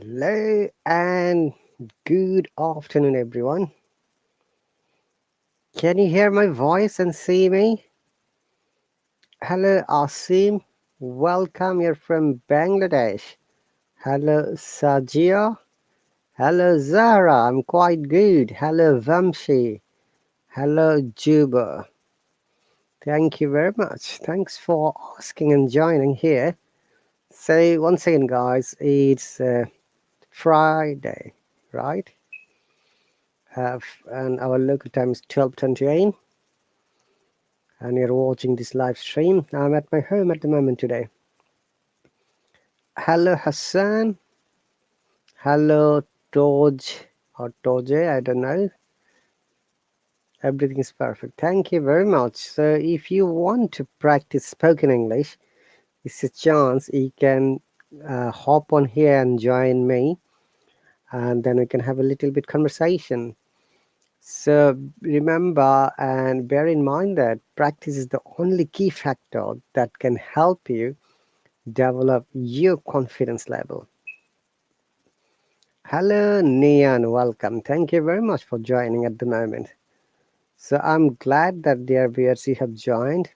Hello and good afternoon, everyone. Can you hear my voice and see me? Hello, Asim. Welcome here from Bangladesh. Hello, Sajia. Hello, Zara. I'm quite good. Hello, Vamshi. Hello, Juba. Thank you very much. Thanks for asking and joining here. So, once again, guys, it's Friday, right? And our local time is 12:28. And you're watching this live stream. I'm at my home at the moment today. Hello, Hassan. Hello, Toj or Toje. I don't know. Everything is perfect. Thank you very much. So, if you want to practice spoken English, it's a chance you can hop on here and join me, and then we can have a little bit conversation. So, remember and bear in mind that practice is the only key factor that can help you develop your confidence level. Hello, Nian, welcome. Thank you very much for joining at the moment. So I'm glad that dear viewers you have joined.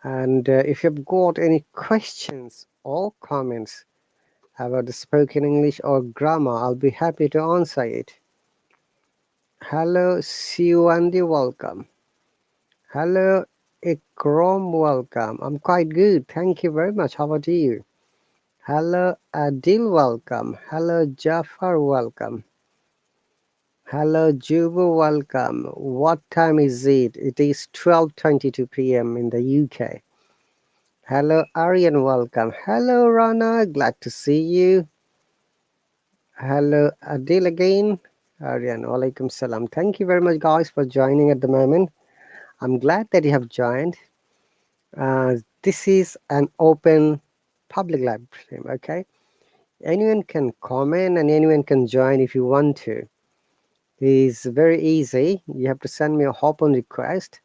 And if you've got any questions or comments about the spoken English or grammar, I'll be happy to answer it. Hello, Siwandi, welcome. Hello, Ikram, welcome. I'm quite good. Thank you very much. How about you? Hello, Adil, welcome. Hello, Jafar, welcome. Hello, Jubu, welcome. What time is it? It is 12:22 p.m. in the UK. Hello, Aryan, welcome. Hello, Rana, glad to see you. Hello, Adil again. Aryan, walaikum salam. Thank you very much, guys, for joining at the moment. I'm glad that you have joined. This is an open public live stream, okay? Anyone can comment and anyone can join if you want to. It's very easy. You have to send me a hop on request.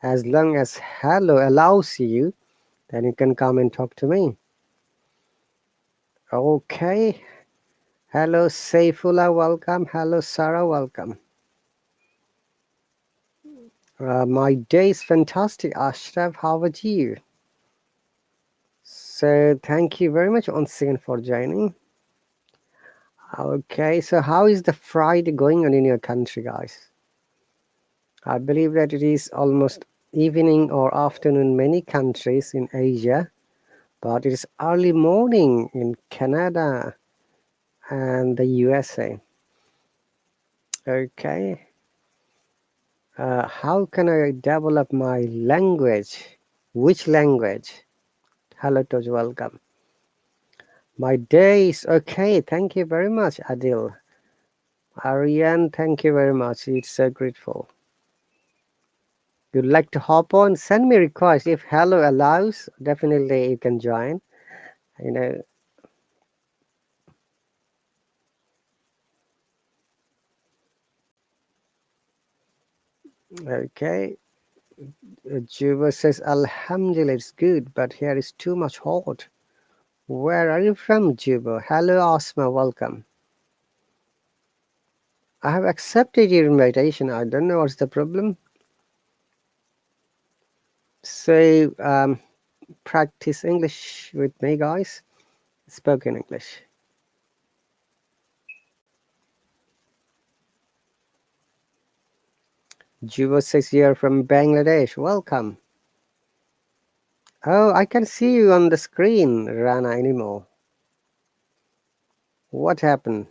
As long as Hello allows you, then you can come and talk to me. Okay. Hello, Saifullah, welcome. Hello, Sarah, welcome. My day is fantastic, Ashraf. How about you? So, thank you very much once again for joining. Okay, so how is the Friday going on in your country, guys? I believe that it is almost evening or afternoon in many countries in Asia, but it is early morning in Canada and the USA. Okay. How can I develop my language? Which language? Hello, Toj, welcome. My day is okay. Thank you very much, Adil. Ariane, thank you very much. It's so grateful. You'd like to hop on? Send me a request. If Hello allows, definitely you can join. You know. Okay. Juba says, Alhamdulillah, it's good, but here is too much hot. Where are you from, Juba? Hello, Asma, welcome. I have accepted your invitation. I don't know what's the problem. So, practice English with me, guys. Spoken English. Juba says you're from Bangladesh. Welcome. Oh, I can see you on the screen, Rana, anymore. What happened?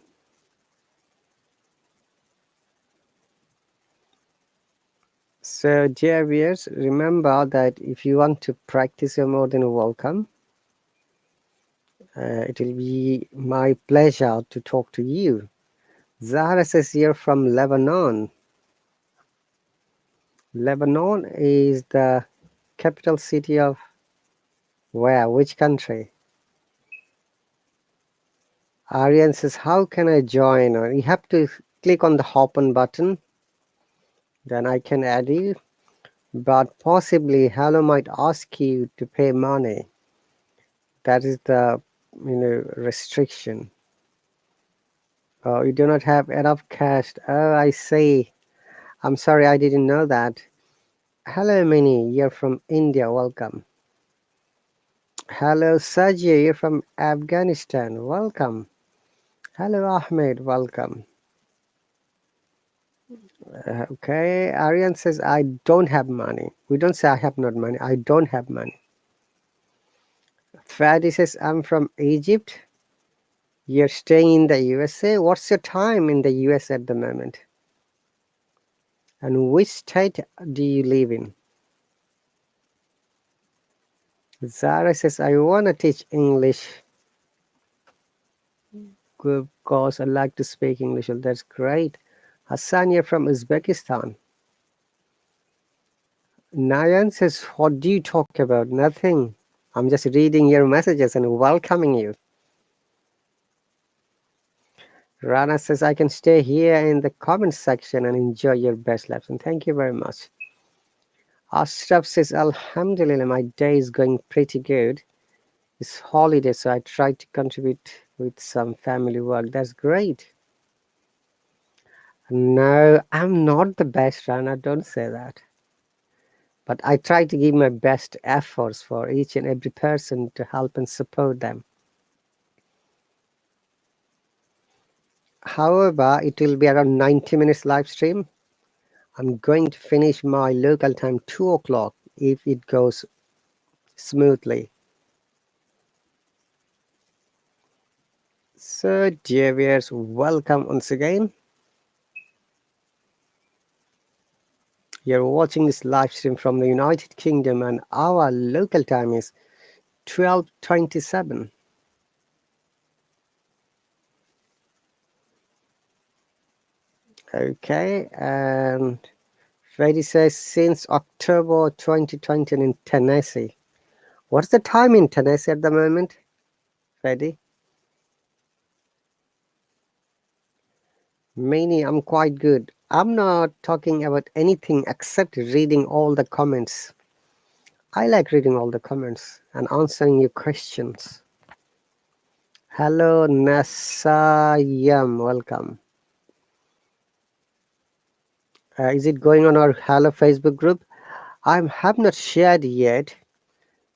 So, dear viewers, remember that if you want to practice, you're more than welcome. It will be my pleasure to talk to you. Zahra says you're from Lebanon. Lebanon is the capital city of where? Which country? Aryan says, how can I join? Or you have to click on the hop on button. Then I can add you. But possibly Hello might ask you to pay money. That is the restriction. Oh, you do not have enough cash. Oh, I see. I'm sorry, I didn't know that. Hello, Minnie. You're from India. Welcome. Hello, Sajid. You're from Afghanistan. Welcome. Hello, Ahmed. Welcome. Okay. Aryan says, I don't have money. We don't say I have not money. I don't have money. Fadi says, I'm from Egypt. You're staying in the USA. What's your time in the US at the moment? And which state do you live in? Zara says, I want to teach English because I like to speak English. Well, that's great. Hassan, you're from Uzbekistan. Nayan says, what do you talk about? Nothing. I'm just reading your messages and welcoming you. Rana says, I can stay here in the comment section and enjoy your best lesson. Thank you very much. Ashraf says, Alhamdulillah, my day is going pretty good. It's holiday, so I try to contribute with some family work. That's great. No, I'm not the best, Rana. Don't say that. But I try to give my best efforts for each and every person to help and support them. However, it will be around 90 minutes live stream. I'm going to finish my local time 2 o'clock if it goes smoothly. So, dear viewers, welcome once again. You're watching this live stream from the United Kingdom, and our local time is 12:27. Okay, and Freddy says since October 2020 in Tennessee. What's the time in Tennessee at the moment, Freddy? Many, I'm quite good. I'm not talking about anything except reading all the comments. I like reading all the comments and answering your questions. Hello, Nasayam, welcome. Is it going on our Hello Facebook group? I have not shared yet,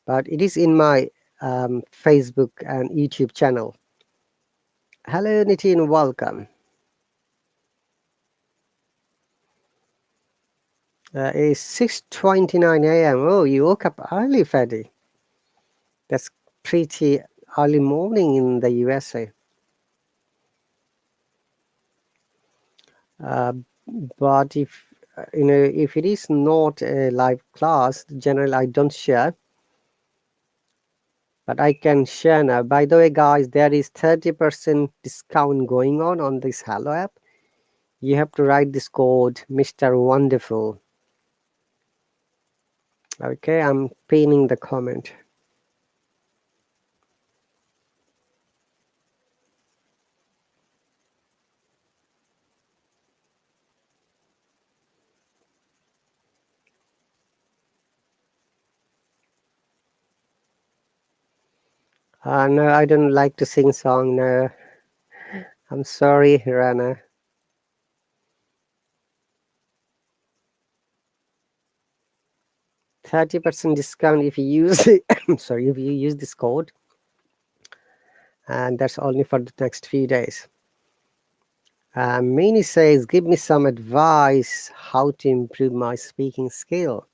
but it is in my Facebook and YouTube channel. Hello, Nitin, welcome. It's 6:29 a.m. Oh, you woke up early, Freddy. That's pretty early morning in the USA. Uh, but if it is not a live class, generally I don't share. But I can share now. By the way, guys, there is 30% discount going on this Hallo app. You have to write this code, Mr. Wonderful. Okay, I'm pinning the comment. No, I don't like to sing song. No, I'm sorry, Rana. 30% discount if you use sorry, if you use this code, and that's only for the next few days. Mini says, give me some advice how to improve my speaking skill.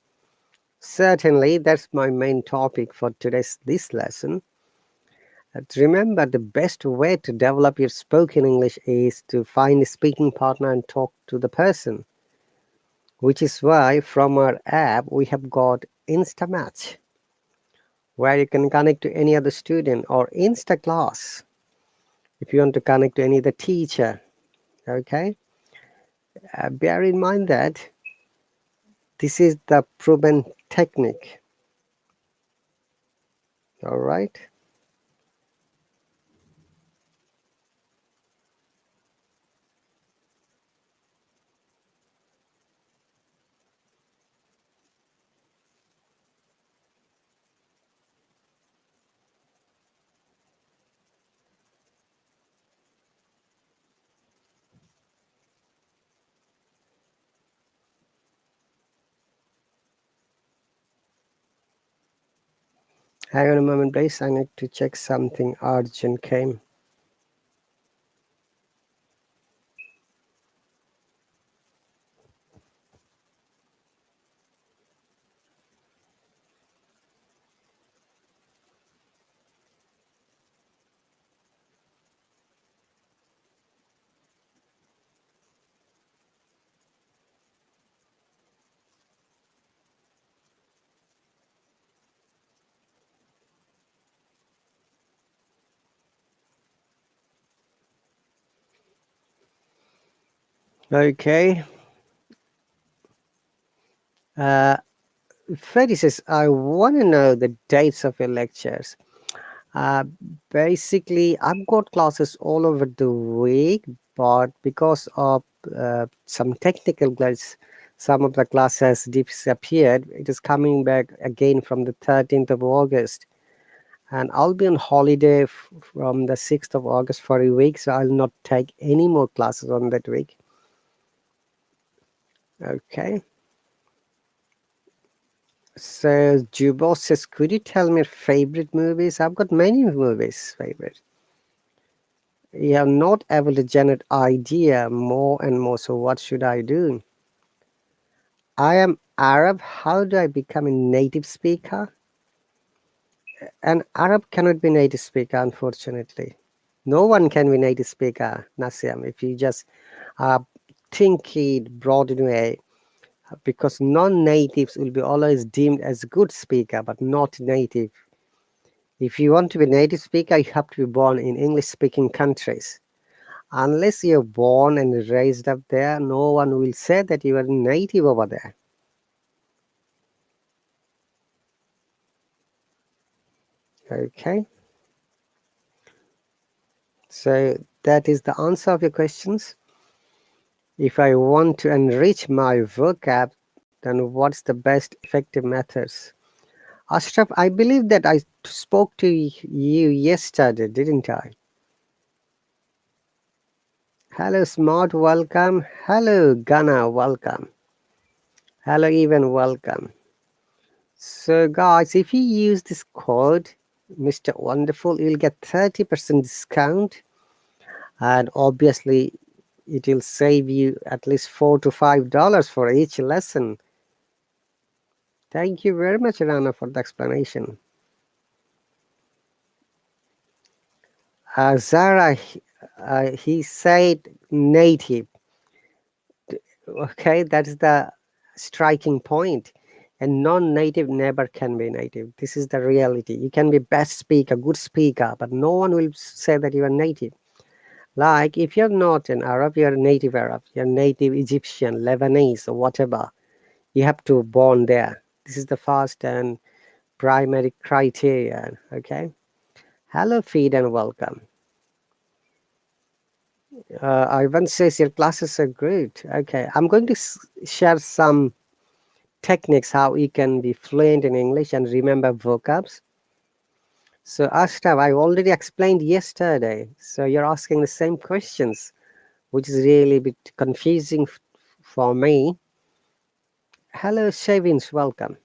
Certainly, that's my main topic for this lesson. Remember, the best way to develop your spoken English is to find a speaking partner and talk to the person, which is why from our app we have got InstaMatch, where you can connect to any other student, or InstaClass if you want to connect to any other teacher. Okay, bear in mind that this is the proven technique. All right. Hang on a moment, please. I need to check something urgent came. Okay. Uh, Freddie says, I want to know the dates of your lectures. Uh, Basically, I've got classes all over the week, but because of some technical glitch, some of the classes disappeared. It is coming back again from the 13th of August. And I'll be on holiday from the 6th of August for a week, so I'll not take any more classes on that week. Okay. So Jubo says, could you tell me your favorite movies? I've got many movies favorite. You are not able to generate idea more and more. So what should I do? I am Arab. How do I become a native speaker? An Arab cannot be native speaker, unfortunately. No one can be native speaker, Nasim, if you just uh, think it broad in a way, because non-natives will be always deemed as good speaker, but not native. If you want to be native speaker, you have to be born in English-speaking countries. Unless you're born and raised up there, no one will say that you are native over there. Okay, so that is the answer of your questions. If I want to enrich my vocab, then what's the best effective methods? Ashraf, I believe that I spoke to you yesterday, didn't I? Hello, Smart, welcome. Hello, Ghana, welcome. Hello, even welcome. So, guys, if you use this code, Mr. Wonderful, you'll get 30% discount, and obviously, it will save you at least $4 to $5 for each lesson. Thank you very much, Rana, for the explanation. Zara, he said native. Okay, that is the striking point. A non-native never can be native. This is the reality. You can be best speaker, good speaker, but no one will say that you are native. Like if you're not an Arab, you're a native Arab, you're native Egyptian, Lebanese, or whatever. You have to born there. This is the first and primary criteria. Okay. Hello, feed and welcome. Ivan says your classes are great. Okay, I'm going to share some techniques how you can be fluent in English and remember vocabs. So Ashtav, I already explained yesterday. So you're asking the same questions, which is really a bit confusing for me. Hello, Shavins, welcome.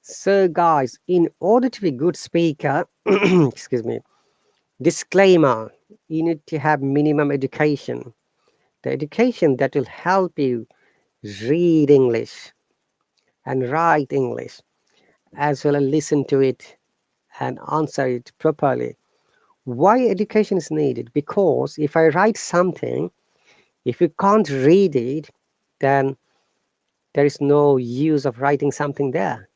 So guys, in order to be good speaker, excuse me, disclaimer, you need to have minimum education. The education that will help you read English and write English, as well as listen to it and answer it properly. Why education is needed? Because if I write something, if you can't read it, then there is no use of writing something there.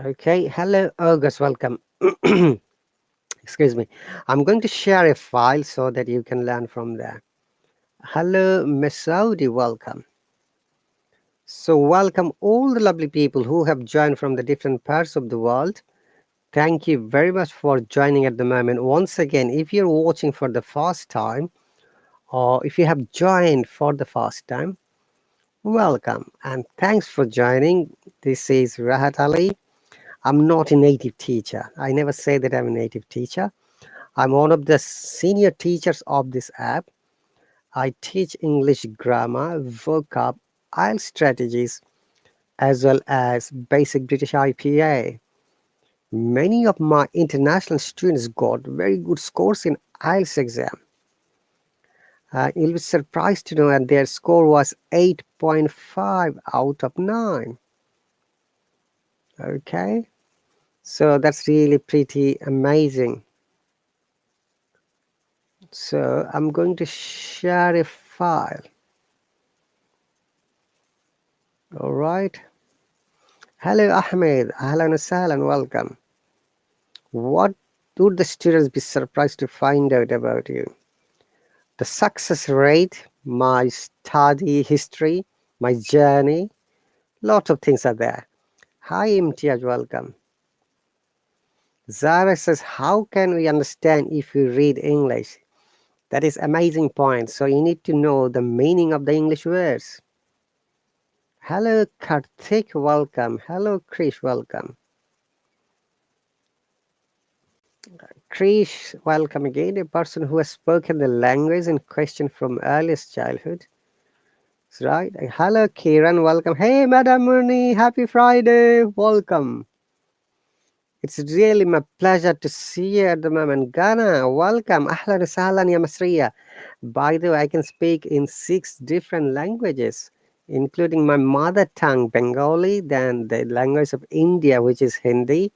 Okay, hello August, welcome. Excuse me. I'm going to share a file so that you can learn from there. Hello Masoudi, welcome. So welcome all the lovely people who have joined from the different parts of the world. Thank you very much for joining at the moment. Once again, if you're watching for the first time, or if you have joined for the first time, welcome and thanks for joining. This is Rahat Ali. I'm not a native teacher. I never say that I'm a native teacher. I'm one of the senior teachers of this app. I teach English grammar, vocab, IELTS strategies, as well as basic British IPA. Many of my international students got very good scores in IELTS exam. You'll be surprised to know that their score was 8.5 out of 9. Okay, so that's really pretty amazing. So I'm going to share a file. All right. Hello Ahmed, ahlan wa sahlan, welcome. What would the students be surprised to find out about you? The success rate, my study history, my journey, lot of things are there. Hi Imtiaz, welcome. Zara says, how can we understand if we read English? That is amazing point. So you need to know the meaning of the English words. Hello Karthik, welcome. Hello Krish, welcome. Krish, welcome again. A person who has spoken the language in question from earliest childhood. That's right. Hello Kiran, welcome. Hey Madam Murni, happy Friday, welcome. It's really my pleasure to see you at the moment. Ghana, welcome. Ahlan wa sahlan ya Masriya. By the way, I can speak in 6 different languages, including my mother tongue, Bengali, then the language of India, which is Hindi,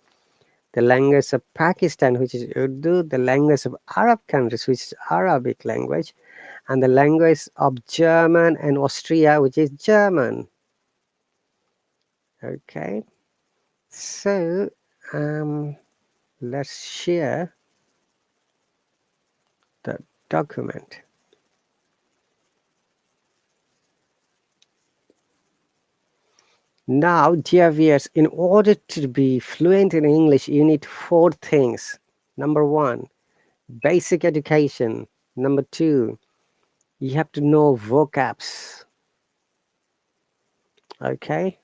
the language of Pakistan, which is Urdu, the language of Arab countries, which is Arabic language, and the language of German and Austria, which is German. Okay, so let's share the document. Now, dear viewers, in order to be fluent in English, you need 4 things. Number 1, basic education. Number 2, you have to know vocabs. Okay?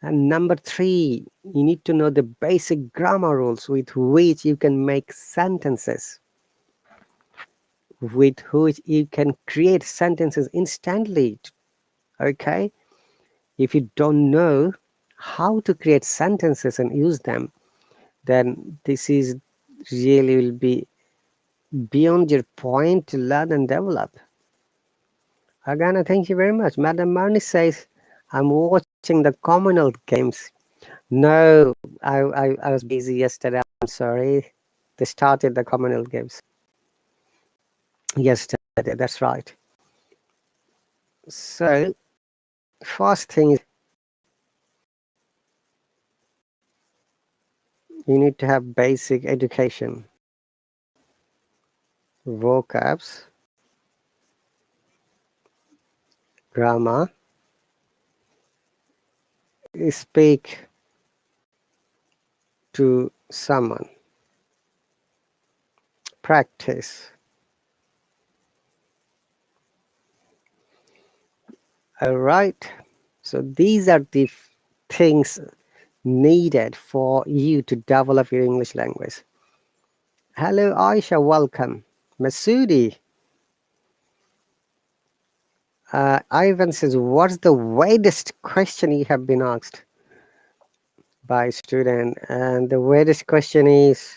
And number 3, you need to know the basic grammar rules with which you can make sentences, with which you can create sentences instantly. Okay? If you don't know how to create sentences and use them, then this is really will be beyond your point to learn and develop. Agana, thank you very much. Madam Marni says, I'm watching the Commonwealth Games. No, I was busy yesterday. I'm sorry. They started the Commonwealth Games yesterday. That's right. So, first thing is you need to have basic education, vocabs, grammar, speak to someone, practice. All right. So these are the things needed for you to develop your English language. Hello, Aisha. Welcome. Masoodi. Ivan says, what's the weirdest question you have been asked by a student? And the weirdest question is,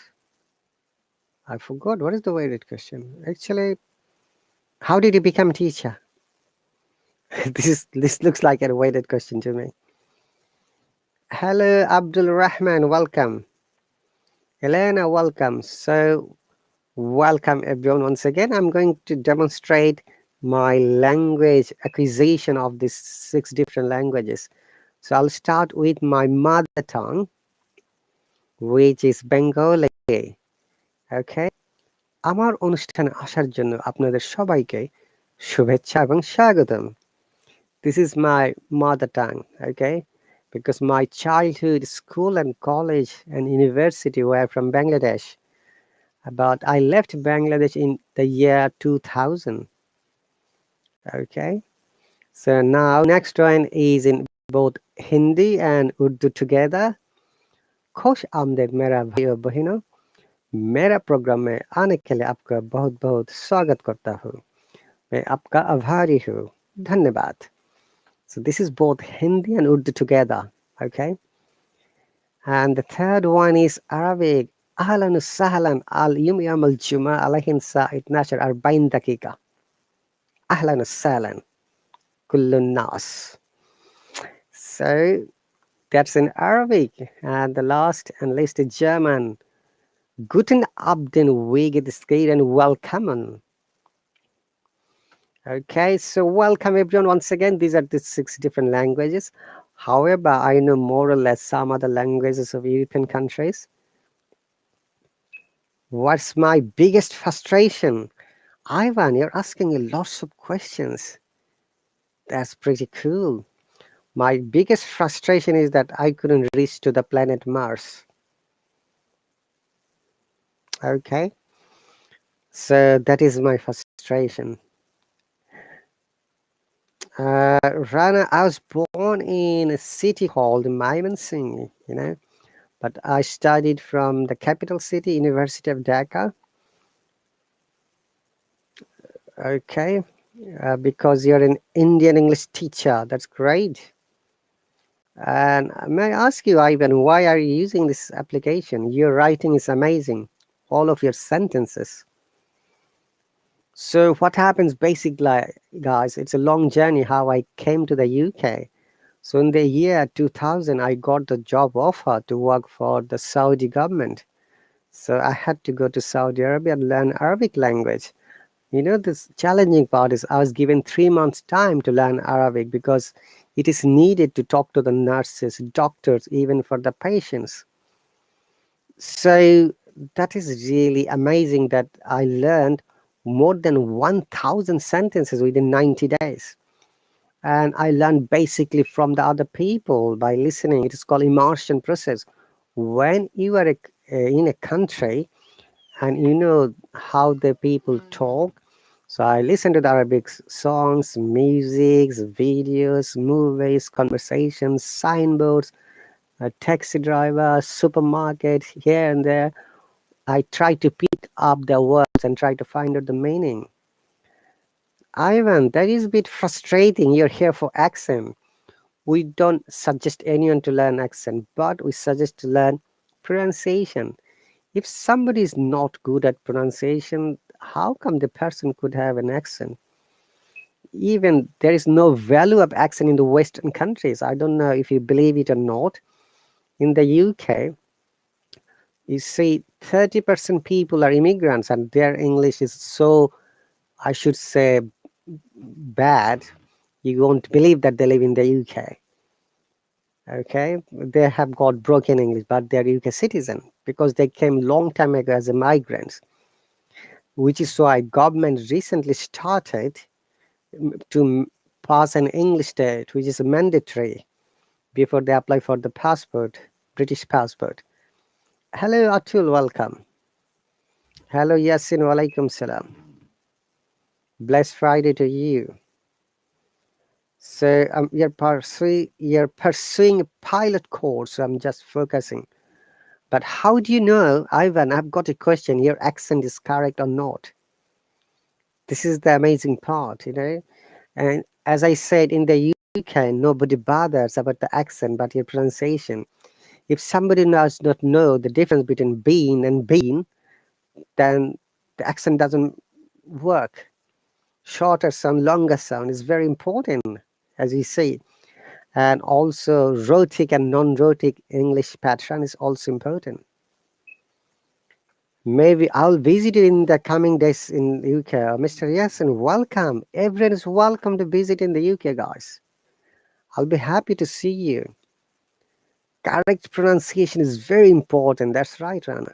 I forgot. What is the weirdest question? Actually, how did you become a teacher? This looks like a weighted question to me. Hello, Abdul Rahman. Welcome. Elena, welcome. So, welcome everyone once again. I'm going to demonstrate my language acquisition of these 6 different languages. So I'll start with my mother tongue, which is Bengali. Okay? আমার অনুষ্ঠানে আসার জন্য আপনাদের সবাইকে শুভেচ্ছা এবং স্বাগতম. This is my mother tongue, okay? Because my childhood, school and college and university were from Bangladesh. But I left Bangladesh in the year 2000. Okay, so now next one is in both Hindi and Urdu together. खुश आमदेद मेरा भाइयों बहनों, मेरा programme में आने के लिए आपका बहुत बहुत स्वागत करता हूँ. मैं आपका आभारी हूँ. धन्यवाद. So this is both Hindi and Urdu together. Okay. And the third one is Arabic. أهلا وسهلا اليوم يوم الجمعة عليكم الساعة 12 40 دقيقة. أهلا وسهلا كل الناس. So that's in Arabic. And the last and least German. Guten Abend, wie geht es and welcome. Okay, so welcome everyone once again. These are the 6 different languages. However, I know more or less some other languages of European countries. What's my biggest frustration? Ivan, you're asking me lots of questions. That's pretty cool. My biggest frustration is that I couldn't reach to the planet Mars. Okay, so that is my frustration. Rana, I was born in a city called Mymensingh, but I studied from the capital city, University of Dhaka. Okay, because you're an Indian English teacher, that's great. And may I ask you, Ivan, why are you using this application? Your writing is amazing, all of your sentences. So what happens basically, guys, it's a long journey how I came to the UK. So in the year 2000, I got the job offer to work for the Saudi government. So I had to go to Saudi Arabia and learn Arabic language. This challenging part is I was given 3 months time to learn Arabic because it is needed to talk to the nurses, doctors, even for the patients. So that is really amazing that I learned more than 1000 sentences within 90 days. And I learned basically from the other people by listening. It is called immersion process. When you are in a country and you know how the people talk, so I listen to the Arabic songs, musics, videos, movies, conversations, signboards, a taxi driver, supermarket, here and there. I try to pick up the words and try to find out the meaning. Ivan, that is a bit frustrating. You're here for accent. We don't suggest anyone to learn accent, but we suggest to learn pronunciation. If somebody is not good at pronunciation, how come the person could have an accent? Even there is no value of accent in the Western countries. I don't know if you believe it or not. In the UK, you see 30% people are immigrants and their English is so, I should say, bad. You won't believe that they live in the UK. Okay, they have got broken English, but they're UK citizen because they came long time ago as a migrants, which is why government recently started to pass an English test, which is mandatory before they apply for the passport, British passport. Hello Atul, welcome. Hello Yasin, walaikum salam. Blessed Friday to you. So you're pursuing a pilot course. So I'm just focusing. But how do you know, Ivan? I've got a question. Your accent is correct or not? This is the amazing part. And as I said, in the UK, nobody bothers about the accent, but your pronunciation. If somebody does not know the difference between bean and bean, then the accent doesn't work. Shorter sound, longer sound is very important, as you say. And also, rhotic and non-rhotic English pattern is also important. Maybe I'll visit you in the coming days in UK. Mr. Yasin, welcome. Everyone is welcome to visit in the UK, guys. I'll be happy to see you. Correct pronunciation is very important. That's right, Rana.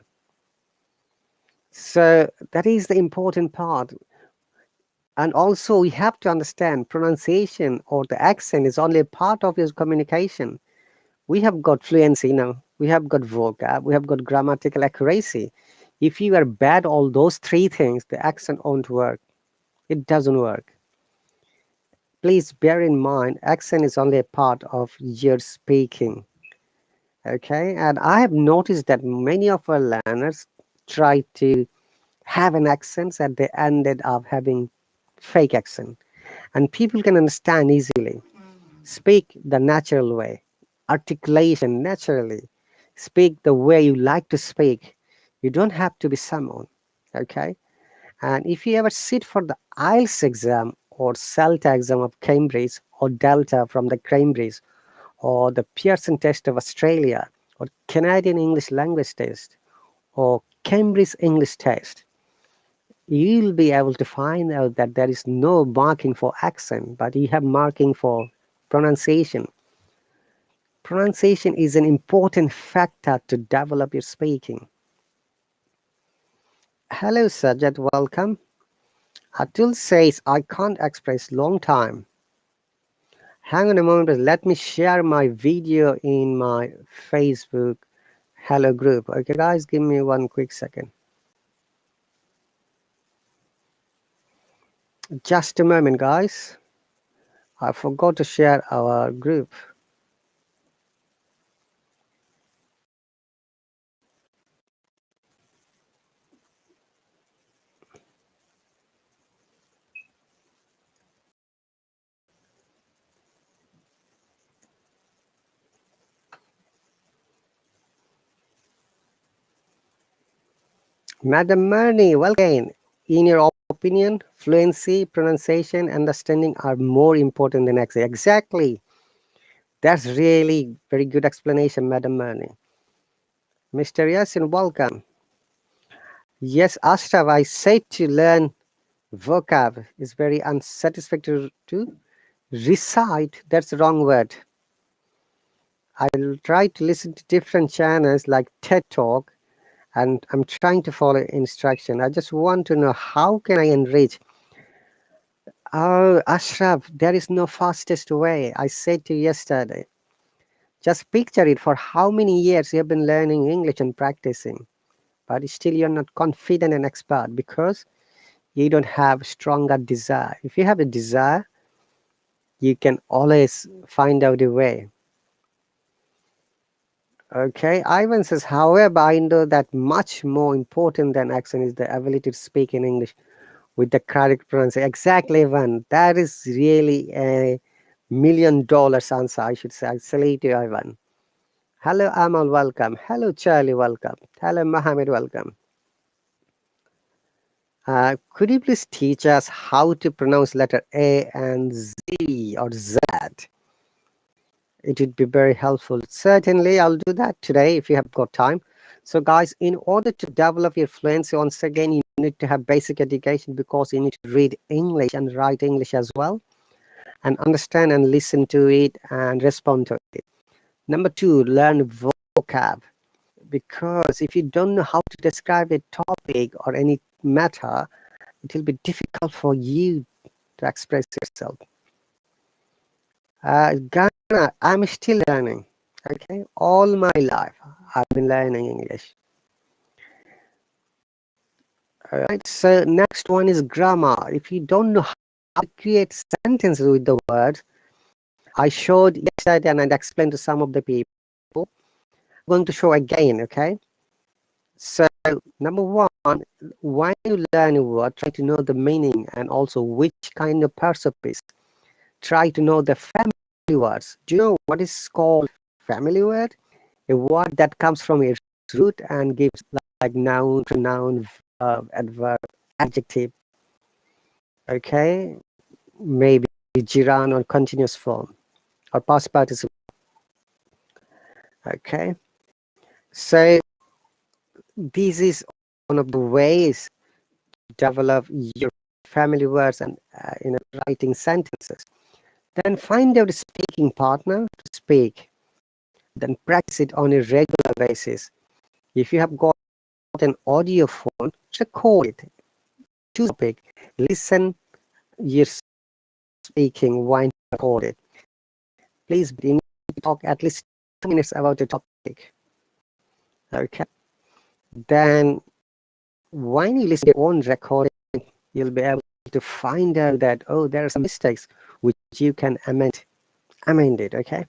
So that is the important part. And also, we have to understand pronunciation or the accent is only a part of your communication. We have got fluency, we have got vocab, we have got grammatical accuracy. If you are bad all those 3 things, the accent won't work. It doesn't work. Please bear in mind, accent is only a part of your speaking. Okay, and I have noticed that many of our learners try to have an accent and they ended up having fake accent. And people can understand easily. Speak the natural way, articulation naturally, Speak the way you like to speak. You don't have to be someone. Okay. And if you ever sit for the IELTS exam or CELTA exam of Cambridge or Delta from the Cambridge or the Pearson test of Australia or Canadian English language test or Cambridge English test, you'll be able to find out that there is no marking for accent, but you have marking for pronunciation. Pronunciation is an important factor to develop your speaking. Hello, Sajad, welcome. Atul says, I can't express long time. Hang on a moment, let me share my video in my Facebook Hello group. Okay, guys, give me one quick second. Just a moment, guys. I forgot to share our group. Madam Marnie, welcome again. In your opinion, fluency, pronunciation, understanding are more important than accent. Exactly. That's really very good explanation, Madam Marnie. Mr. Yasin, welcome. Yes, Ashraf, I said to learn vocab is very unsatisfactory to recite. That's the wrong word. I'll try to listen to different channels like TED Talk, and I'm trying to follow instruction. I just want to know how can I enrich. Oh, Ashraf, there is no fastest way. I said to you yesterday. Just picture it, for how many years you have been learning English and practicing, but still you're not confident and expert because you don't have stronger desire. If you have a desire, you can always find out a way. Okay, Ivan says, however, I know that much more important than accent is the ability to speak in English with the correct pronunciation. Exactly, Ivan. That is really a $1,000,000 answer, I should say. I salute you, Ivan. Hello, Amal, welcome. Hello, Charlie, welcome. Hello, Mohammed, welcome. Could you please teach us how to pronounce letter A and Z or Z? It would be very helpful. Certainly, I'll do that today if you have got time. So, guys, in order to develop your fluency, once again, you need to have basic education because you need to read English and write English as well, and understand and listen to it and respond to it. Number two, learn vocab. Because if you don't know how to describe a topic or any matter, it will be difficult for you to express yourself. Ghana, I'm still learning. Okay, all my life I've been learning English. All right, so next one is grammar. If you don't know how to create sentences with the word, I showed yesterday and I explained to some of the people. I'm going to show again, okay? So number one, when you learn a word, try to know the meaning and also which kind of perspective. Try to know the family words. Do you know what is called family word? A word that comes from a root and gives like noun, pronoun, verb, adverb, adjective. Okay, maybe gerund or continuous form or past participle. Okay, so this is one of the ways to develop your family words and writing sentences. Then find out a speaking partner to speak. Then practice it on a regular basis. If you have got an audio phone, record it. Choose a topic. Listen your speaking when recorded. Please talk at least 2 minutes about the topic. Okay. Then when you listen to your own recording, you'll be able to find out that, oh, there are some mistakes which you can amend it. Okay.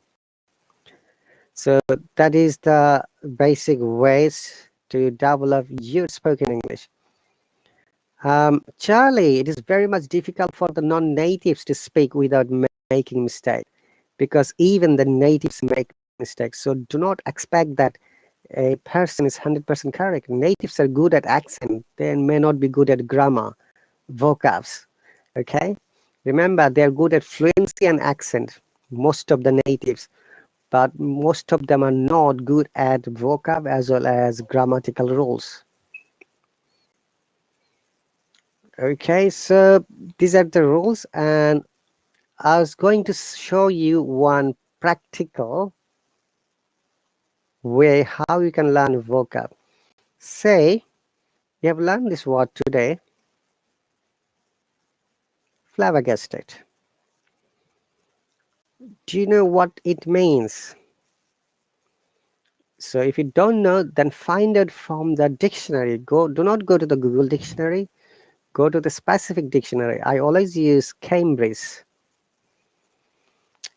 So that is the basic ways to develop your spoken English. Charlie, it is very much difficult for the non-natives to speak without making mistakes, because even the natives make mistakes. So do not expect that a person is 100% correct. Natives are good at accent. They may not be good at grammar, vocabs. Okay? Remember, they're good at fluency and accent, most of the natives. But most of them are not good at vocab as well as grammatical rules. Okay, so these are the rules, and I was going to show you one practical way how you can learn vocab. Say you have learned this word today, flabbergasted. Do you know what it means? So if you don't know, then find it from the dictionary. Do not go to the Google dictionary. Go to the specific dictionary. I always use Cambridge.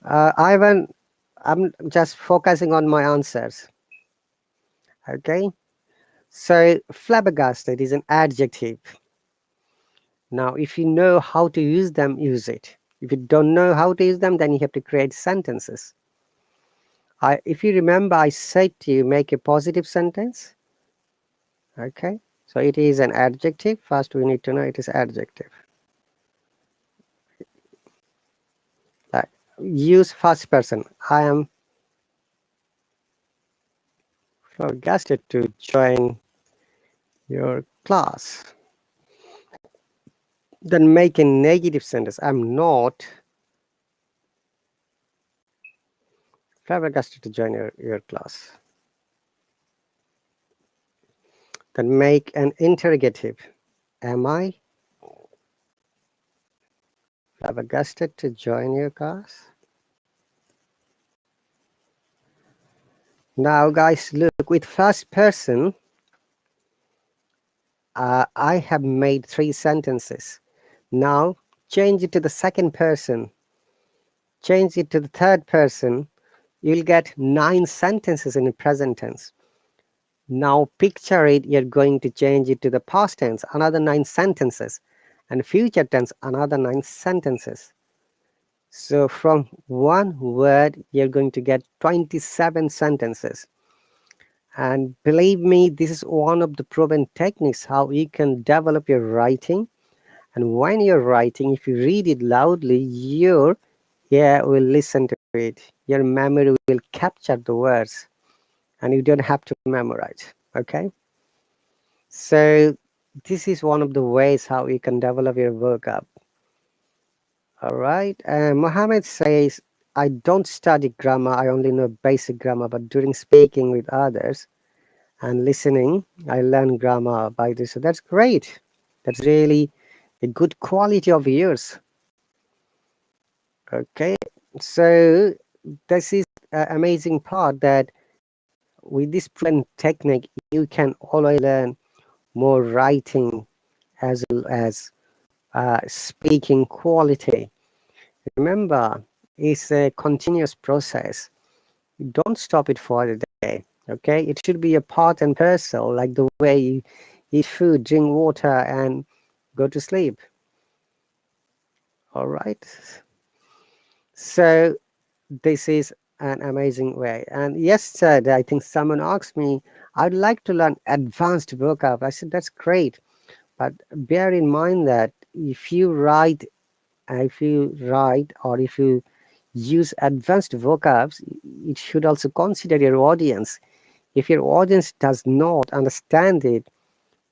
Ivan, I'm just focusing on my answers. Okay. So flabbergasted is an adjective. Now, if you know how to use them, use it. If you don't know how to use them, then you have to create sentences. If you remember, I said to you, make a positive sentence. Okay. So it is an adjective. First, we need to know it is adjective. Like, use first person. I am flabbergasted to join your class. Then make a negative sentence. I'm not flabbergasted to join your class. Then make an interrogative. Am I flabbergasted to join your class? Now, guys, look, with first person, I have made 3 sentences. Now, change it to the second person. Change it to the third person. You'll get 9 sentences in the present tense. Now, picture it, you're going to change it to the past tense, another 9 sentences, and future tense, another 9 sentences. So from one word, you're going to get 27 sentences. And believe me, this is one of the proven techniques how you can develop your writing. And when you're writing, if you read it loudly, your ear will listen to it. Your memory will capture the words, and you don't have to memorize. Okay? So this is one of the ways how you can develop your vocab. All right. Mohammed says, I don't study grammar. I only know basic grammar, but during speaking with others and listening, I learn grammar by this. So that's great. That's really a good quality of yours. Okay. So this is an amazing part that with this proven technique, you can always learn more writing as well as speaking quality. Remember, it's a continuous process. Don't stop it for the day. Okay, it should be a part and parcel, like the way you eat food, drink water, and go to sleep. All right. So this is an amazing way. And yesterday, I think someone asked me, I'd like to learn advanced vocab. I said, that's great, but bear in mind that if you write or if you use advanced vocabs, it should also consider your audience. If your audience does not understand it,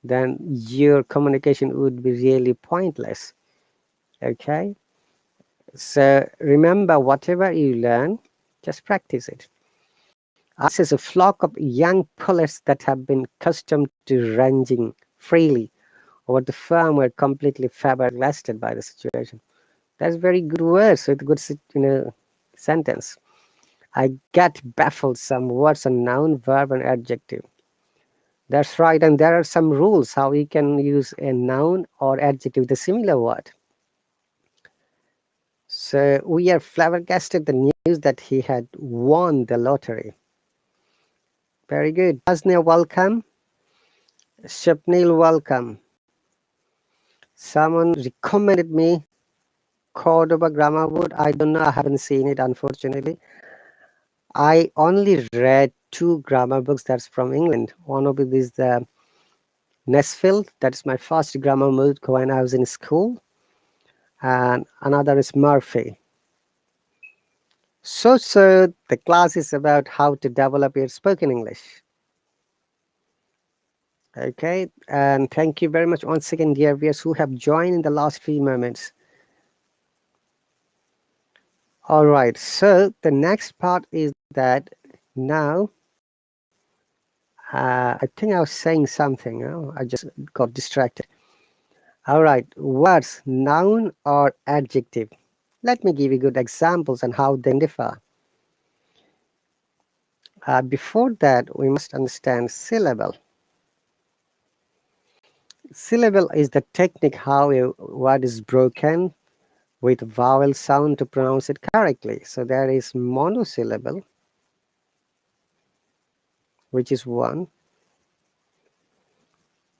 then your communication would be really pointless. Okay, so remember, whatever you learn, just practice it. Us is a flock of young pullets that have been accustomed to ranging freely over the firm were completely flabbergasted by the situation. That's very good words with good sentence. I get baffled some words are noun, verb, and adjective. That's right, and there are some rules how you can use a noun or adjective with a similar word. So we are flabbergasted the news that he had won the lottery. Very good. Asnia, welcome. Shapnil, welcome. Someone recommended me Cordoba Grammar Board. I don't know. I haven't seen it, unfortunately. I only read two grammar books that's from England. One of it is the Nesfield, that's my first grammar book when I was in school, and another is Murphy. So the class is about how to develop your spoken English. Okay, and thank you very much once again, dear viewers who have joined in the last few moments. All right, so the next part is that now, I think I was saying something, I just got distracted. All right, words, noun or adjective. Let me give you good examples on how they differ. Before that, we must understand syllable. Syllable is the technique how a word is broken with vowel sound to pronounce it correctly. So there is monosyllable, which is one.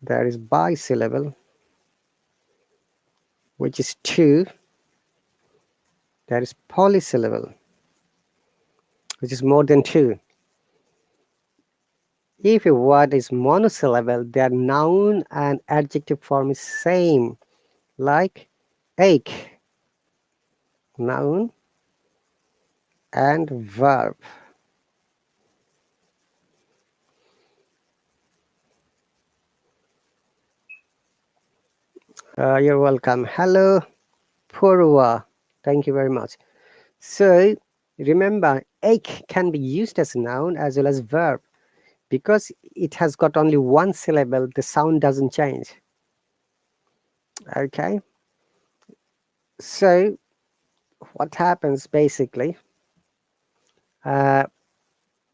There is bisyllable, which is two. There is polysyllable, which is more than two. If a word is monosyllable, their noun and adjective form is same, like ache, noun and verb. You're welcome. Hello, Purva. Thank you very much. So remember, ache can be used as a noun as well as verb. Because it has got only one syllable, the sound doesn't change. Okay. So what happens basically, uh,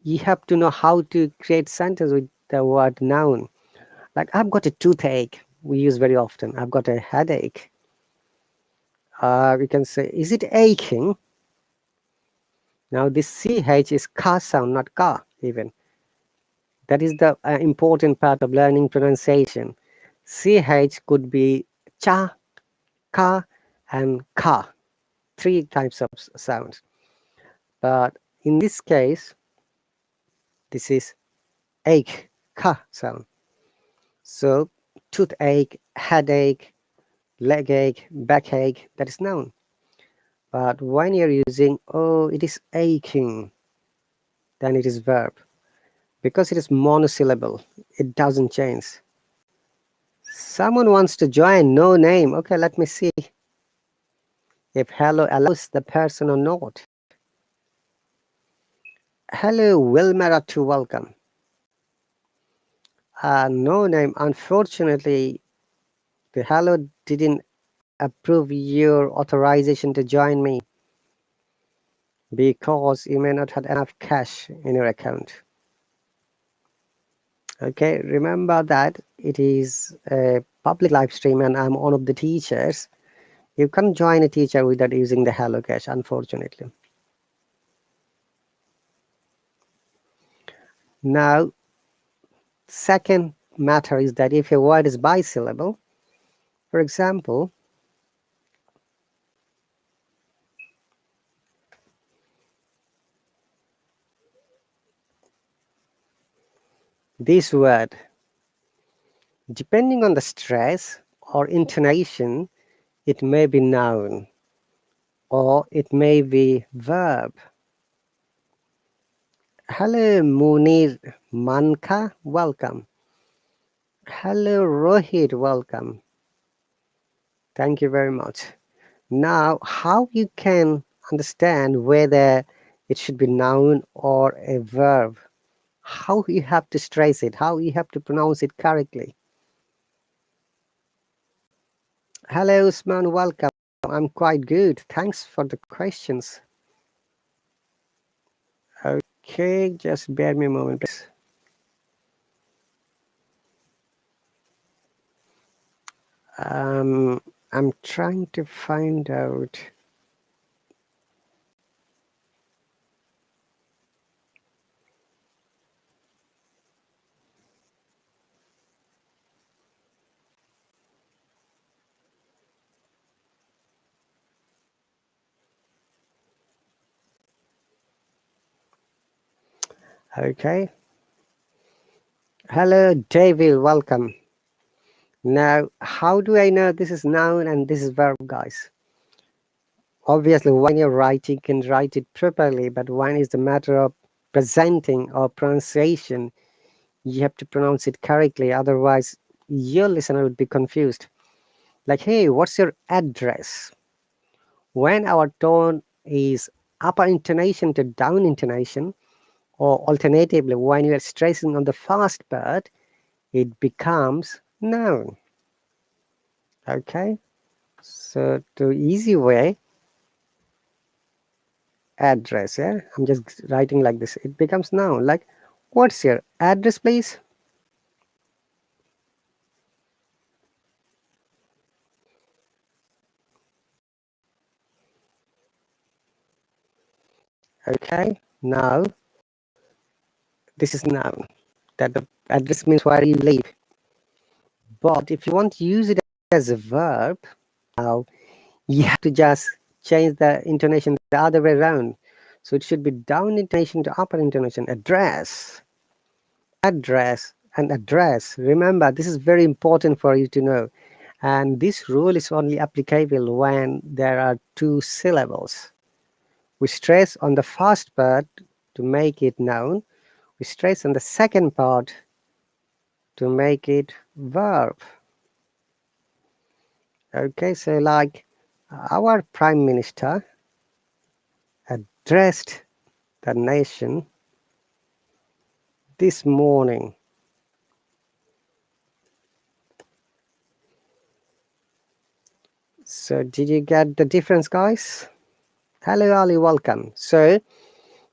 you have to know how to create sentence with the word noun. Like, I've got a toothache, we use very often. I've got a headache. We can say, is it aching? Now this ch is ka sound, not ka even. That is the important part of learning pronunciation. Ch could be cha, ka, and ka. Three types of sounds. But in this case, this is ache, ka sound. So toothache, headache, leg ache, backache, that is noun. But when you're using, oh, it is aching, then it is verb. Because it is monosyllable, it doesn't change. Someone wants to join, no name. Okay, let me see if hello allows the person or not. Hello, Wilmera to welcome. No name. Unfortunately, the hello didn't approve your authorization to join me because you may not have enough cash in your account. Okay, remember that it is a public live stream and I'm one of the teachers. You can't join a teacher without using the hello cash, unfortunately. Now, second matter is that if a word is bisyllable, for example, this word, depending on the stress or intonation, it may be noun or it may be verb. Hello, Munir Manka, welcome. Hello, Rohit, welcome. Thank you very much. Now, how you can understand whether it should be noun or a verb? How you have to stress it? How you have to pronounce it correctly? Hello, Usman, welcome. I'm quite good. Thanks for the questions. Okay, just bear me a moment, please. I'm trying to find out. Okay. Hello, David. Welcome. Now, how do I know this is noun and this is verb, guys? Obviously, when you're writing, you can write it properly, but when it's the matter of presenting or pronunciation, you have to pronounce it correctly. Otherwise, your listener would be confused. Like, hey, what's your address? When our tone is upper intonation to down intonation, or alternatively, when you are stressing on the first part, it becomes noun. Okay, so the easy way, address, yeah, I'm just writing like this, it becomes noun. Like, what's your address, please? Okay, now this is noun, that the address means where you live. But if you want to use it as a verb, now you have to just change the intonation the other way around. So it should be down intonation to upper intonation. Address, address, and address. Remember, this is very important for you to know. And this rule is only applicable when there are two syllables. We stress on the first part to make it noun. We stress on the second part to make it verb. Okay, so like our Prime Minister addressed the nation this morning. So did you get the difference, guys? Hello, Ali, welcome. So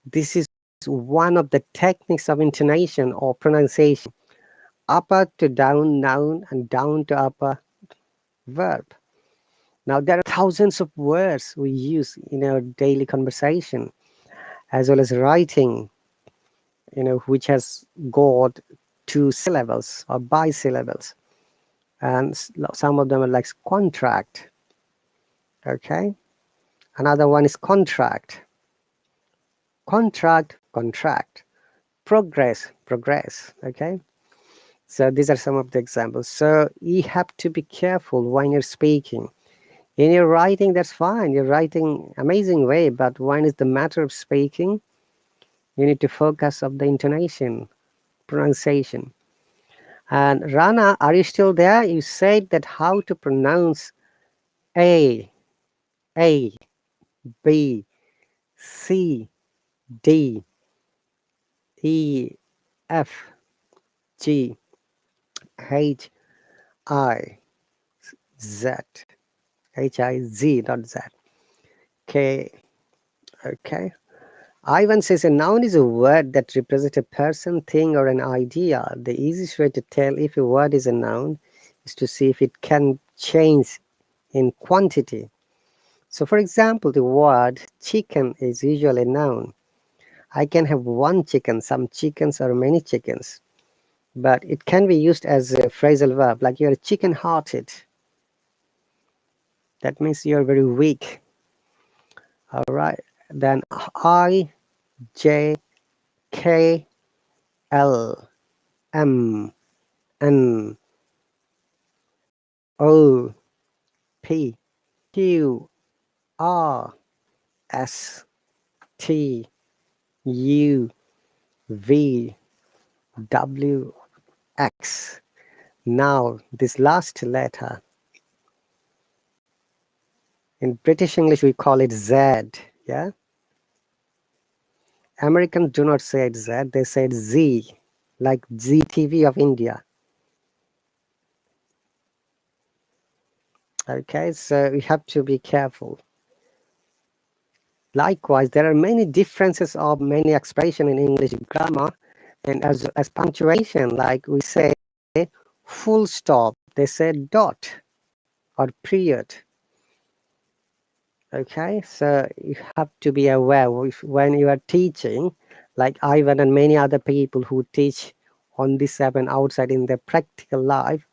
this is one of the techniques of intonation or pronunciation. Upper to down noun and down to upper verb. Now there are thousands of words we use in our daily conversation as well as writing, which has got two syllables or bisyllables, and some of them are like contract. Okay, another one is contract, contract, progress. Okay, so these are some of the examples. So you have to be careful when you're speaking. In your writing, that's fine, you're writing amazing way, but when it's the matter of speaking, you need to focus on the intonation, pronunciation. And Rana, are you still there? You said that how to pronounce A, A, B, C, D, E, F, G, H, I, Z, H-I-Z, not Z, K. Okay. Ivan says a noun is a word that represents a person, thing, or an idea. The easiest way to tell if a word is a noun is to see if it can change in quantity. So for example, the word chicken is usually a noun. I can have one chicken, some chickens, or many chickens. But it can be used as a phrasal verb, like you're chicken-hearted. That means you're very weak. All right. Then I, J, K, L, M, N, O, P, Q, R, S, T, U, V, W, X. Now, this last letter, in British English, we call it Z, yeah? Americans do not say it Z, they say it Z, like ZTV of India. Okay, so we have to be careful. Likewise, there are many differences of many expressions in English grammar, and as punctuation, like we say full stop, they say dot or period. Okay, so you have to be aware when you are teaching, like Ivan and many other people who teach on this app and outside in their practical life,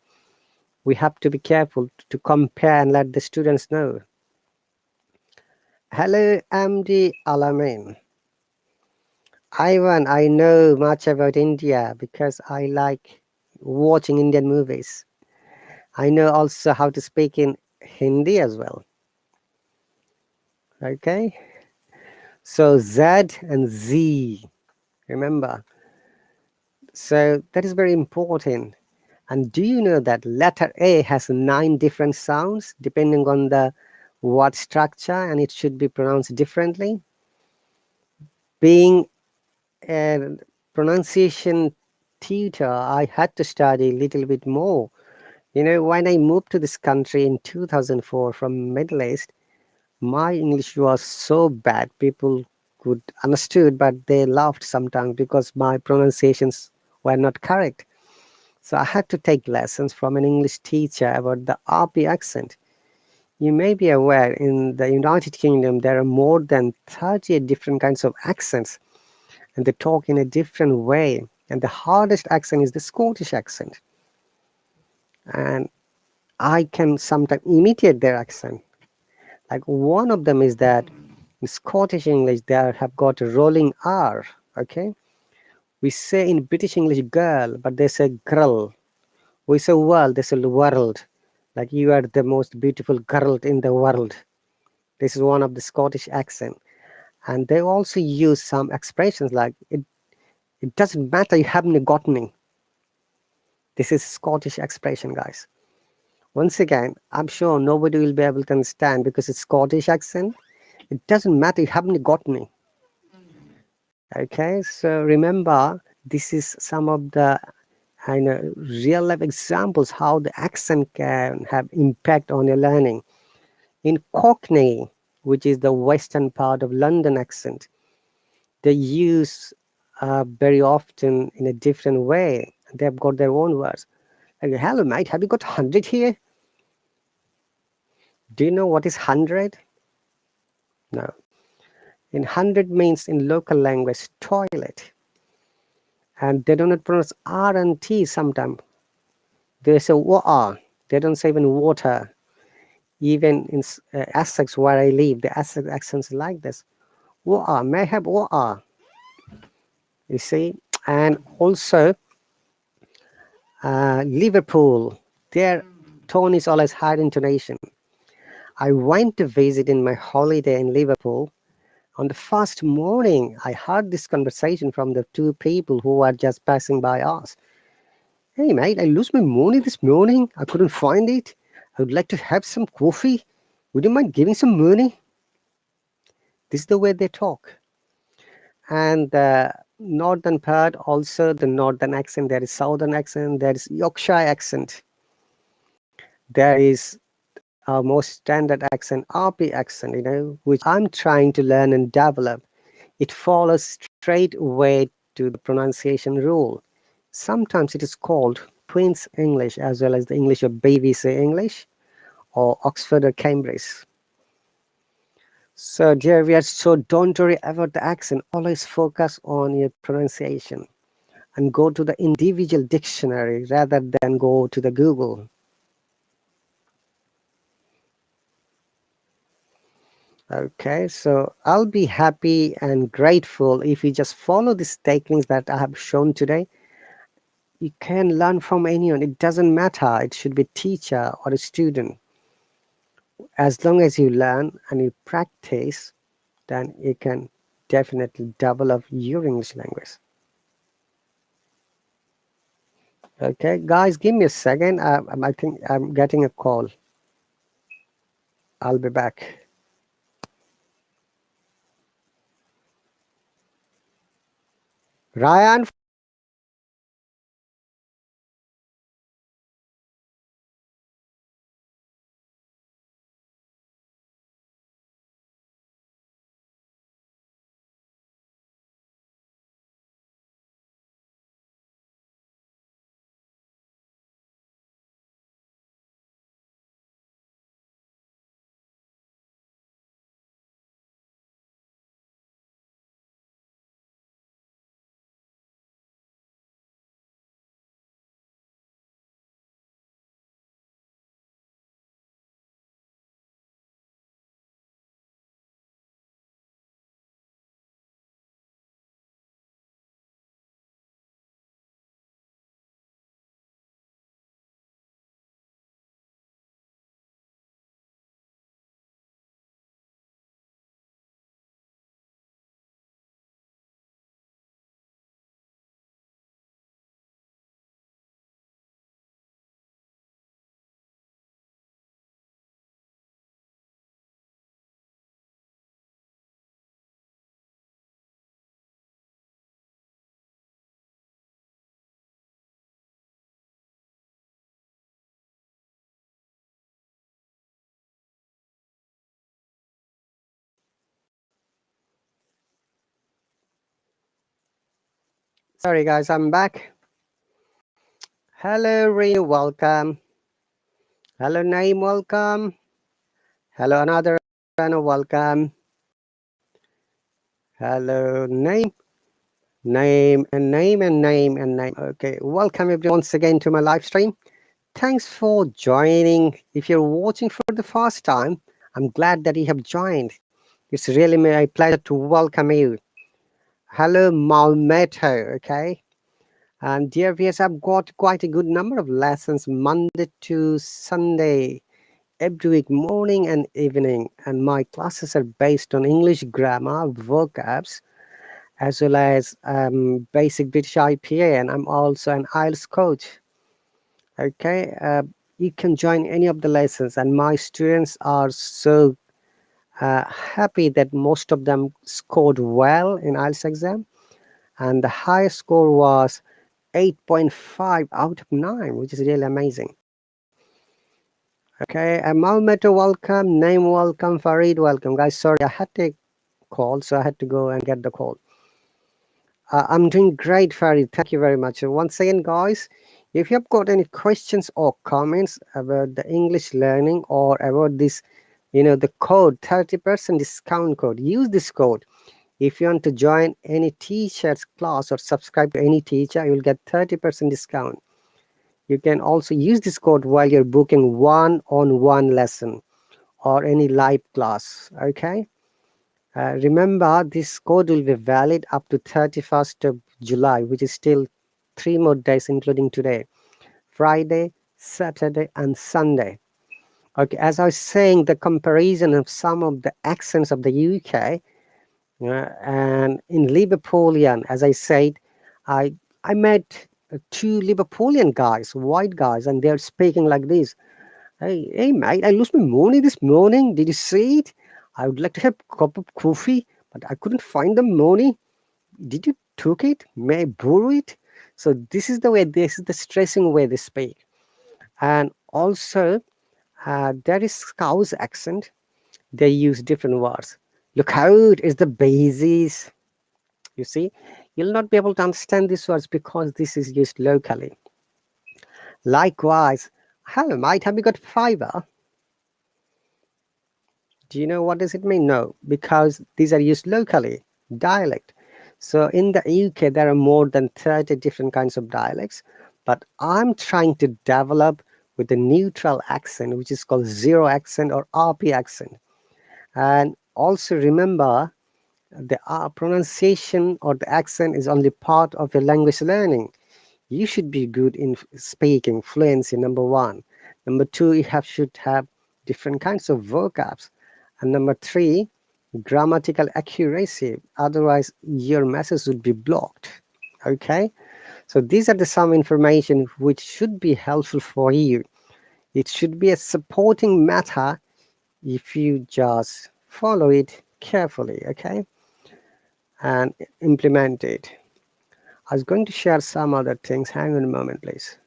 we have to be careful to compare and let the students know. Hello, MD Alamin. Ivan, I know much about India because I like watching Indian movies. I know also how to speak in Hindi as well. Okay, so Z and Z, remember. So that is very important. And do you know that letter A has 9 different sounds depending on the word structure, and it should be pronounced differently? Being a pronunciation tutor, I had to study a little bit more. You know, when I moved to this country in 2004 from Middle East, my English was so bad. People could understood, but they laughed sometimes because my pronunciations were not correct. So I had to take lessons from an English teacher about the RP accent. You may be aware in the United Kingdom there are more than 30 different kinds of accents, and they talk in a different way. And the hardest accent is the Scottish accent. And I can sometimes imitate their accent. Like one of them is that in Scottish English they have got a rolling R. Okay, we say in British English girl, but they say girl. We say world, they say world. Like you are the most beautiful girl in the world. This is one of the Scottish accent. And they also use some expressions like it doesn't matter you haven't got me. This is Scottish expression, guys. Once again, I'm sure nobody will be able to understand because it's Scottish accent. It doesn't matter you haven't got me. Okay, so remember, this is some of the real life examples how the accent can have impact on your learning. In Cockney, which is the western part of London accent, they use very often in a different way. They've got their own words. Like, hello, mate, have you got 100 here? Do you know what is 100? No. In 100 means in local language toilet. And they do not pronounce R and T sometimes. They say water. They don't say even water. Even in Essex, where I live, the Essex accents like this. Water, may I have water? You see? And also, Liverpool, their tone is always high intonation. I went to visit in my holiday in Liverpool. On the first morning, I heard this conversation from the two people who were just passing by us. Hey, mate, I lost my money this morning. I couldn't find it. I would like to have some coffee. Would you mind giving some money? This is the way they talk. And the northern part, also the northern accent, there is southern accent, there is Yorkshire accent, there is our most standard accent, RP accent, which I'm trying to learn and develop. It follows straight away to the pronunciation rule. Sometimes it is called Queen's English as well as the English of BBC English or Oxford or Cambridge. So dear viewers, so don't worry about the accent. Always focus on your pronunciation and go to the individual dictionary rather than go to the Google. Okay, so I'll be happy and grateful if you just follow these techniques that I have shown today. You can learn from anyone. It doesn't matter. It should be a teacher or a student. As long as you learn and you practice, then you can definitely develop your English language. Okay, guys, give me a second. I think I'm getting a call. I'll be back. Ryan Sorry guys, I'm back. Hello Renu, welcome. Hello Naim, welcome. Hello another Renu, welcome. Hello Naim. Name and name and name and name. Okay, welcome everyone once again to my live stream. Thanks for joining. If you're watching for the first time, I'm glad that you have joined. It's really my pleasure to welcome you. Hello Malmeto, okay? And dear viewers, I've got quite a good number of lessons Monday to Sunday, every week, morning and evening. And my classes are based on English grammar, vocabs, as well as basic British IPA. And I'm also an IELTS coach. Okay, you can join any of the lessons, and my students are so happy that most of them scored well in IELTS exam, and the highest score was 8.5 out of 9, which is really amazing. Okay, Malmeto, welcome. Name, welcome. Farid, welcome. Guys, sorry, I had to call, so I had to go and get the call. I'm doing great, Farid. Thank you very much. Once again, guys, if you've got any questions or comments about the English learning or about this, the code, 30% discount code, use this code. If you want to join any teacher's class or subscribe to any teacher, you will get 30% discount. You can also use this code while you're booking one-on-one lesson or any live class. Okay. Remember, this code will be valid up to 31st of July, which is still 3 more days, including today, Friday, Saturday, and Sunday. Okay, as I was saying, the comparison of some of the accents of the UK and in Liverpoolian, as I said, I I met two Liverpoolian guys, white guys, and they're speaking like this. Hey mate, I lost my money this morning. Did you see it? I would like to have a cup of coffee, but I couldn't find the money. Did you took it? May I borrow it? So this is the stressing way they speak. And also, there is Scouse accent. They use different words. Look out is the basis. You see, you'll not be able to understand these words because this is used locally. Likewise, hello mate, have you got fiber? Do you know what does it mean? No, because these are used locally, dialect. So in the UK, there are more than 30 different kinds of dialects, but I'm trying to develop with a neutral accent, which is called zero accent or RP accent. And also remember, the pronunciation or the accent is only part of your language learning. You should be good in speaking fluency, number one. Number two, should have different kinds of vocabs. And number three, grammatical accuracy. Otherwise, your message would be blocked. Okay? So these are the some information which should be helpful for you. It should be a supporting matter if you just follow it carefully, okay? And implement it. I was going to share some other things. Hang on a moment, please.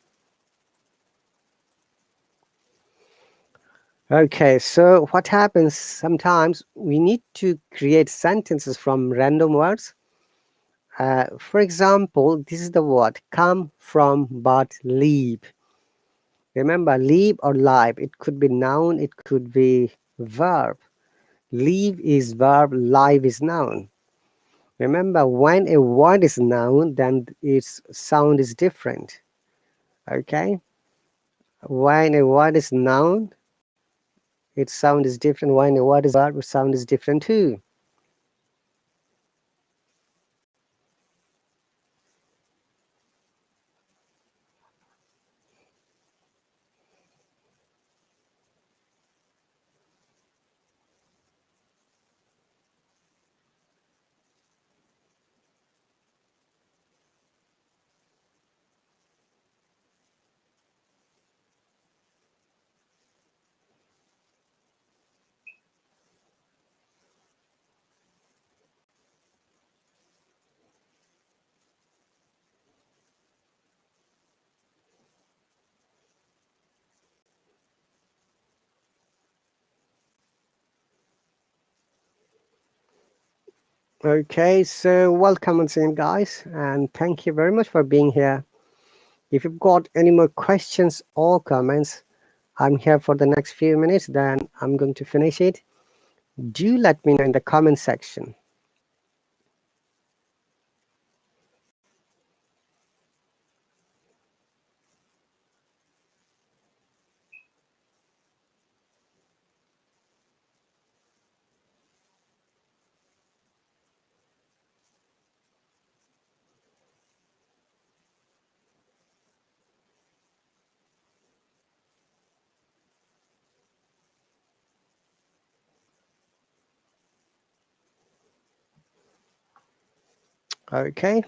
Okay, so what happens sometimes we need to create sentences from random words. For example, this is the word come from but leave. Remember, leave or live, it could be noun, it could be verb. Leave is verb, live is noun. Remember, when a word is noun, then its sound is different. Okay, when a word is noun, its sound is different. When a word is verb, its sound is different too. Okay, so welcome once again, guys, and thank you very much for being here. If you've got any more questions or comments, I'm here for the next few minutes, then I'm going to finish it. Do let me know in the comment section. Okay.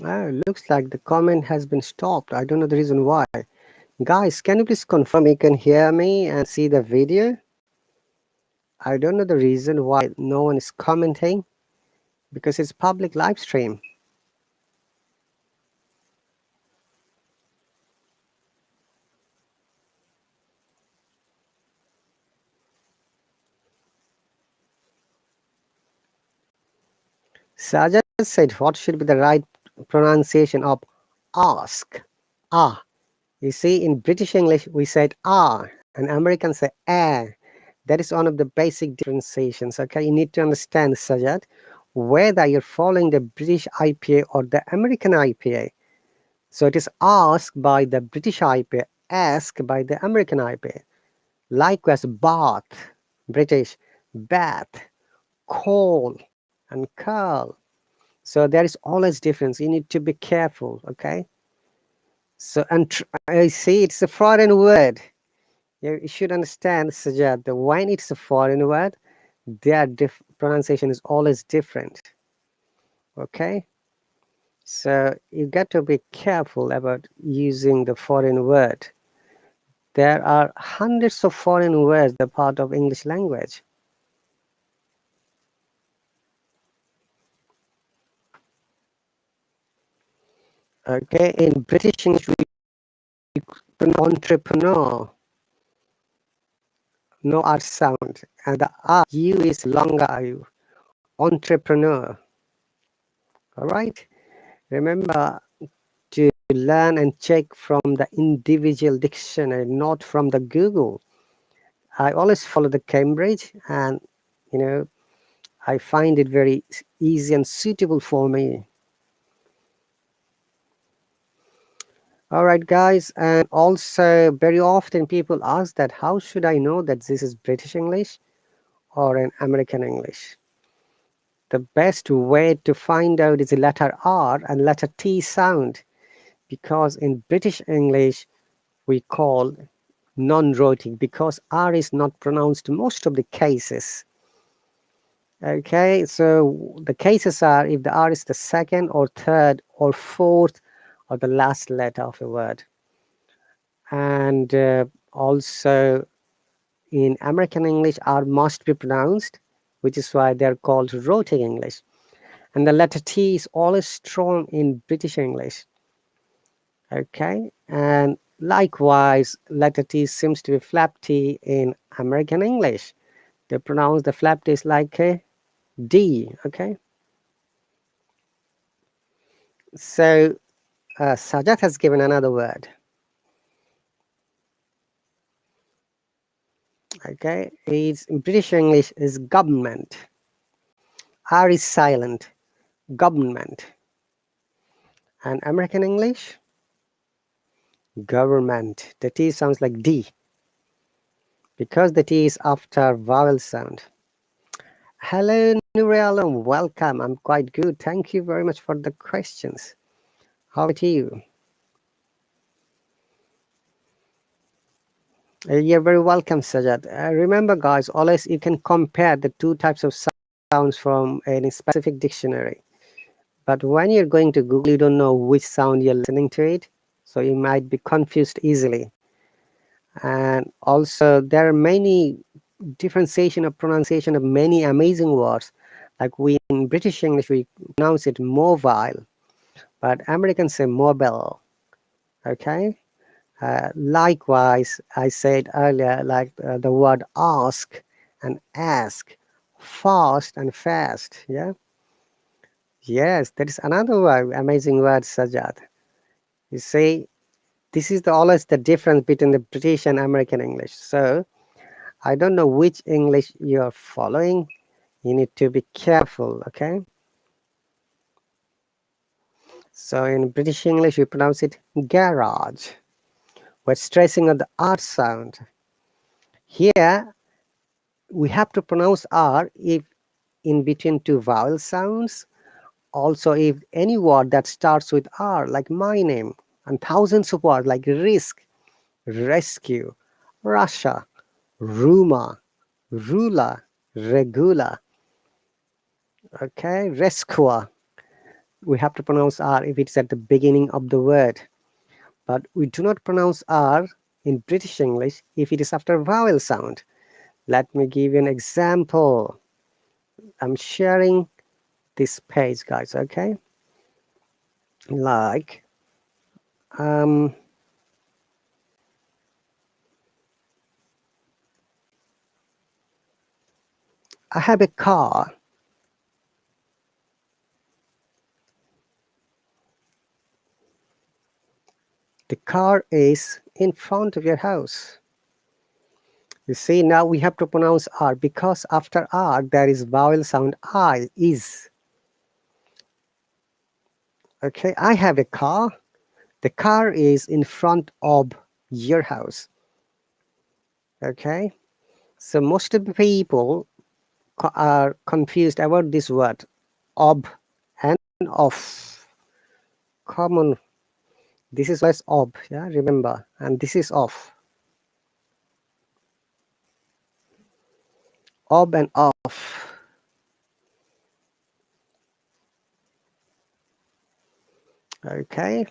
Oh, looks like the comment has been stopped. I don't know the reason why. Guys, can you please confirm you can hear me and see the video? I don't know the reason why no one is commenting, because it's public live stream. Sajad said, what should be the right pronunciation of ask? Ah. You see, in British English, we said ah, and Americans say eh. That is one of the basic differentiations. Okay, you need to understand, Sajad, whether you're following the British IPA or the American IPA. So it is asked by the British IPA, asked by the American IPA. Likewise, bath, British, bath, call, and curl. So there is always difference. You need to be careful. Okay. So and I see it's a foreign word. You should understand, Sajad, that when it's a foreign word, their pronunciation is always different. Okay, so you got to be careful about using the foreign word. There are hundreds of foreign words that are part of English language. Okay, in British English, we pronounce entrepreneur, no R sound, and the R U is longer U. Entrepreneur. All right. Remember to learn and check from the individual dictionary, not from the Google. I always follow the Cambridge, and you know, I find it very easy and suitable for me. All right, guys, and also very often people ask that how should I know that this is British English or an American English? The best way to find out is the letter R and letter T sound, because in British English we call non-rhotic because R is not pronounced most of the cases. Okay, so the cases are if the R is the second or third or fourth or the last letter of a word. And also in American English, R must be pronounced, which is why they're called rhotic English. And the letter T is always strong in British English. Okay, and likewise, letter T seems to be flap T in American English. They pronounce the flap T like a D. Okay, so Sajat has given another word. Okay, it's in British English is government. R is silent. Government. And American English, government. The T sounds like D because the T is after vowel sound. Hello, Nuriel, and welcome. I'm quite good. Thank you very much for the questions. How about you? You're very welcome, Sajad. Remember, guys, always you can compare the two types of sounds from any specific dictionary. But when you're going to Google, you don't know which sound you're listening to it, so you might be confused easily. And also, there are many differentiation of pronunciation of many amazing words. Like we in British English, we pronounce it mobile, but Americans say mobile. Okay. Likewise, I said earlier, like the word ask and ask, fast and fast. Yeah. Yes, that is another word, amazing word, Sajad. You see, this is always the difference between the British and American English. So I don't know which English you're following. You need to be careful, okay? So in British English, we pronounce it garage. We're stressing on the R sound. Here, we have to pronounce R if in between two vowel sounds. Also, if any word that starts with R, like my name, and thousands of words like risk, rescue, Russia, Ruma, ruler, regular, okay, rescua. We have to pronounce R if it's at the beginning of the word. But we do not pronounce R in British English if it is after a vowel sound. Let me give you an example. I'm sharing this page, guys, okay? Like, I have a car. The car is in front of your house. You see, now we have to pronounce R because after R there is vowel sound I, is. Okay, I have a car. The car is in front of your house. Okay, so most of the people are confused about this word ob and of. Common, this is less ob, yeah, remember, and this is of. Ob and off. Okay,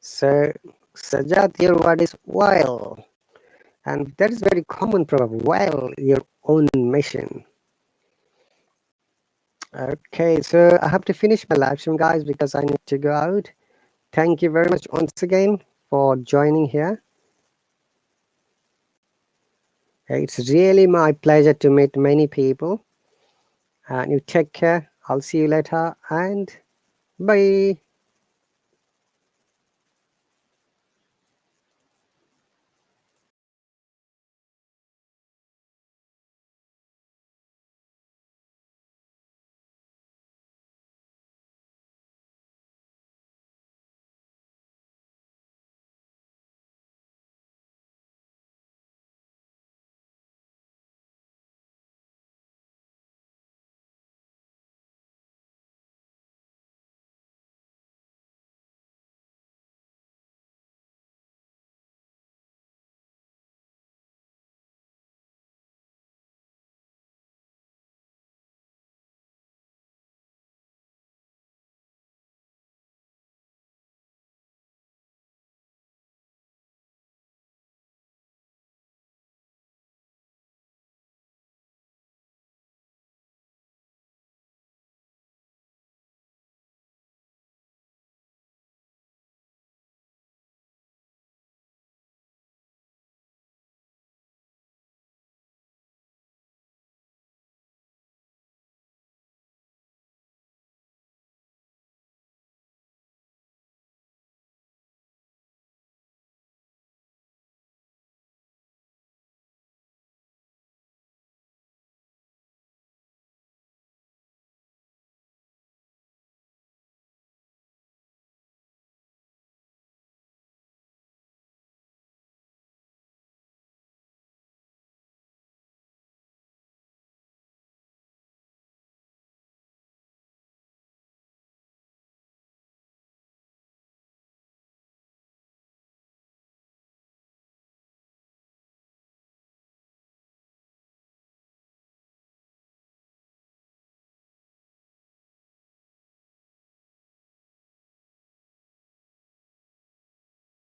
so Sajad, your word is while, and that is very common proverb, while your own mission. Okay, so I have to finish my live stream, guys, because I need to go out. Thank you very much once again for joining here. It's really my pleasure to meet many people, and you take care. I'll see you later, and bye.